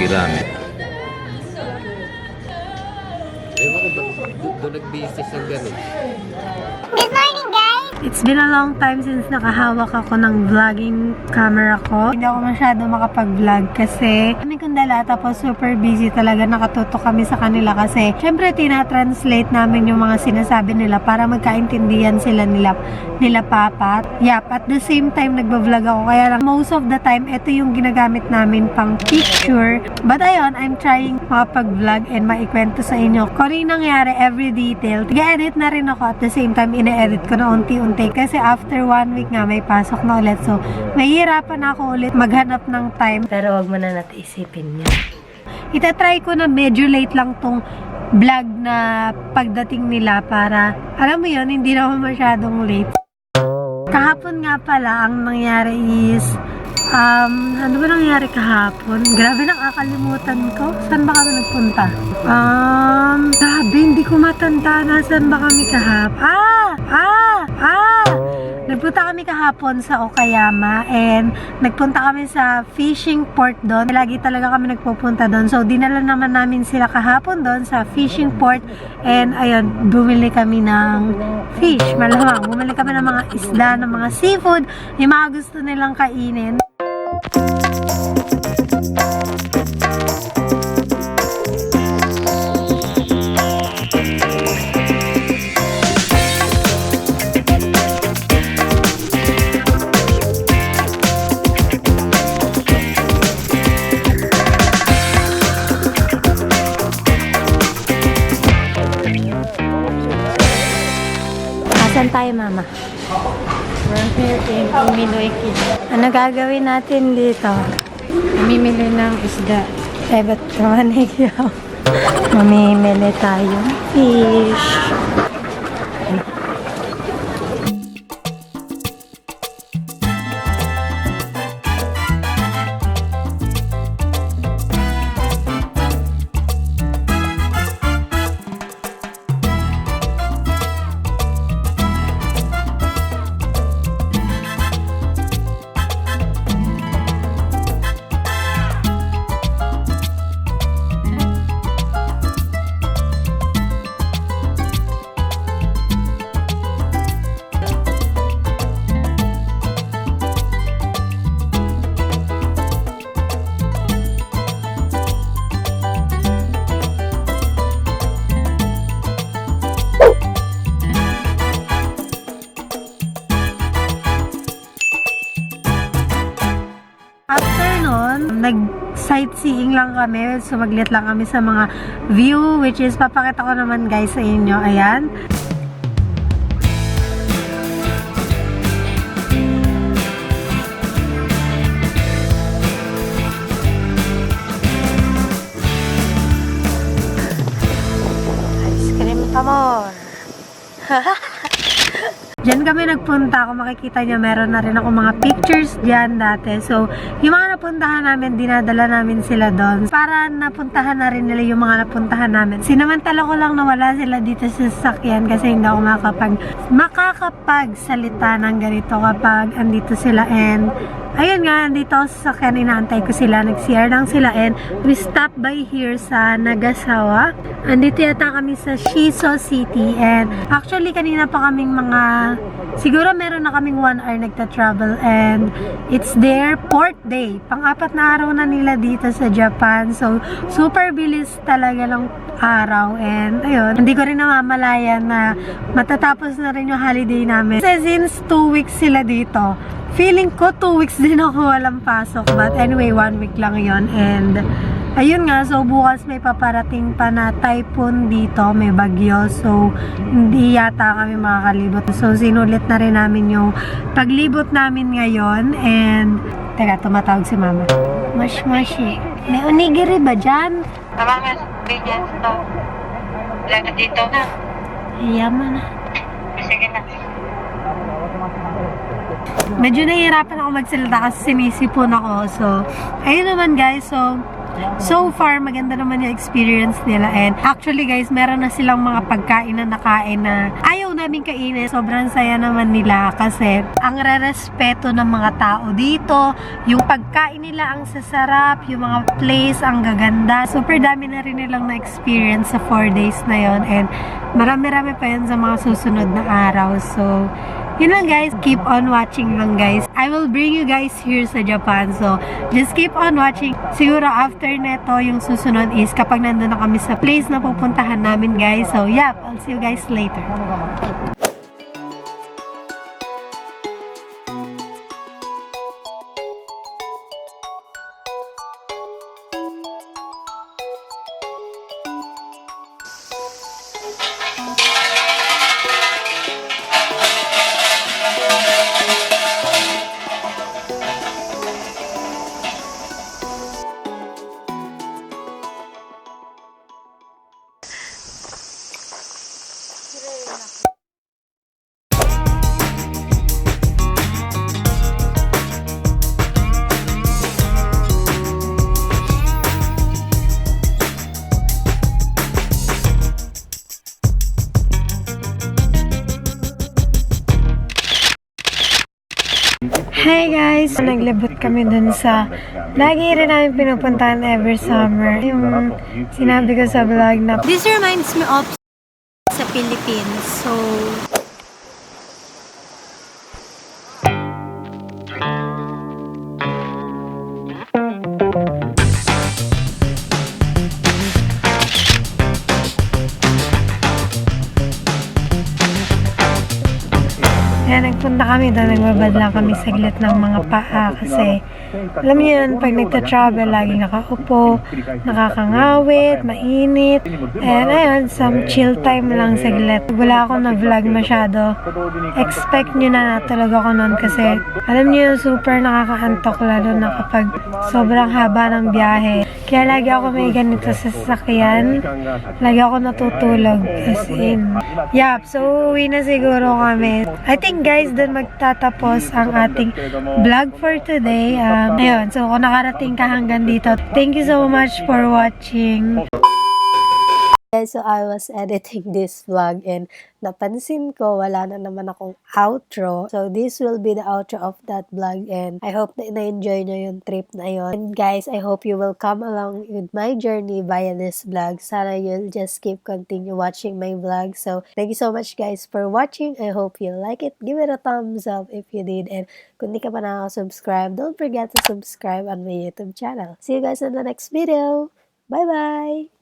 Hikihara. Ewan ko ba doon nag-business ng gano'n? Good morning, guys! It's been a long time since nakahawak ako ng vlogging camera ko. Hindi ako masyado makapag-vlog kasi kami kong dala, tapos super busy talaga. Nakatutok kami sa kanila kasi syempre tina-translate namin yung mga sinasabi nila para magkaintindihan sila nila papa. Yep, at the same time nagba-vlog ako, kaya lang most of the time ito yung ginagamit namin pang picture. But ayun, I'm trying makapag-vlog and maikwento sa inyo kung ano yung nangyari, every detail. Tiga-edit na rin ako, at the same time ine-edit ko na unti-unti kasi after 1 week nga may pasok na ulit, so mahihirapan ako ulit maghanap ng time. Pero wag mo na natin isipin yan. Itatry ko na medyo late lang tong vlog na pagdating nila para, alam mo yun, hindi naman masyadong late. Kahapon nga pala, ang nangyari is, ano ba nangyari kahapon? Grabe, nakakalimutan ko. Saan ba kami nagpunta? Grabe, hindi ko matanda na saan ba kami kahapon. Nagpunta kami kahapon sa Okayama and nagpunta kami sa fishing port doon. Lagi talaga kami nagpupunta doon. So, dinala naman namin sila kahapon doon sa fishing port and ayun, bumili kami ng fish. Malamang, bumili kami ng mga isda, ng mga seafood, yung mga gusto nilang kainin. Saan tayo, Mama? We're here in Uminoiki. Ano gagawin natin dito? Namimili ng isda. Eh, ba't naman ikaw? Mamimili tayong fish. After nun, nag-sightseeing lang kami. Sumaglit lang kami sa mga view, which is papakita ko naman guys sa inyo. Ayan. Ice cream pa more. Diyan kami nagpunta. Kung makikita nyo, meron na rin ako mga pictures diyan dati. So, yung mga napuntahan namin, dinadala namin sila doon. Para napuntahan na rin nila yung mga napuntahan namin. Sinamantala ko lang na wala sila dito sa sasakyan kasi hindi ako makakapagsalita ng ganito kapag andito sila. And, ayun nga, andito ako sa sasakyan, inaantay ko sila. Nag-CR lang sila and we stopped by here sa Nagasawa. Andito yata kami sa Shiso City and actually kanina pa kaming siguro meron na kaming 1 hour nagta-travel and it's their 4th day. Pang-4 na araw na nila dito sa Japan. So, super bilis talaga ng araw and ayun, hindi ko rin namamalayan na matatapos na rin yung holiday namin. Kasi since 2 weeks sila dito, feeling ko 2 weeks din ako walang pasok. But anyway, 1 week lang yon. And ayun nga, so bukas may paparating pa na typhoon dito, may bagyo. So hindi yata kami makakalibot. So sinulit na rin namin yung paglibot namin ngayon. And teka, tumatawag si Mama. Mash-mashi. May onigiri ba dyan? Tama bigyan to. Lagi dito na. Yaman na. Sige na. Medyo nahihirapan ako magsalita kasi sinisipon ako. So, ayun naman guys. So, so far, maganda naman yung experience nila. And actually guys, meron na silang mga pagkain na nakain na ayaw namin kainin. Sobrang saya naman nila kasi ang re-respeto ng mga tao dito, yung pagkain nila ang sasarap, yung mga place ang gaganda. Super dami na rin nilang na-experience sa 4 days na yon. And marami-rami pa yun sa mga susunod na araw. So, yun lang guys, keep on watching lang guys. I will bring you guys here sa Japan. So, just keep on watching. Siguro after neto, yung susunod is kapag nandun na kami sa place na pupuntahan namin guys. So, yeah, I'll see you guys later. Hey guys! Naglibot kami dun sa lagi rin namin pinupuntahan every summer. Yung sinabi ko sa vlog na this reminds me of sa Philippines. So, kaya nagpunta kami doon, nagbabad lang kami saglit ng mga paa kasi alam niyo yun, pag nagta-travel, lagi nakaupo, nakakangawit, mainit, and ayun, some chill time lang saglit. Wala akong na-vlog masyado. Expect nyo na natulog ako noon kasi alam niyo, super nakakaantok lalo na kapag sobrang haba ng biyahe. Kaya lagi ako may ganito sa sasakyan, lagi ako natutulog as in. Yup, so uwi na siguro kami. I think guys, doon magtatapos ang ating vlog for today. Ayun, so kung nakarating ka hanggang dito, thank you so much for watching. Guys, so I was editing this vlog and napansin ko wala na naman akong outro. So this will be the outro of that vlog and I hope na na-enjoy nyo yung trip na yon. And guys, I hope you will come along with my journey via this vlog. Sana you'll just continue watching my vlog. So thank you so much guys for watching. I hope you like it. Give it a thumbs up if you did. And kung di ka pa nakaka-subscribe, don't forget to subscribe on my YouTube channel. See you guys in the next video. Bye-bye!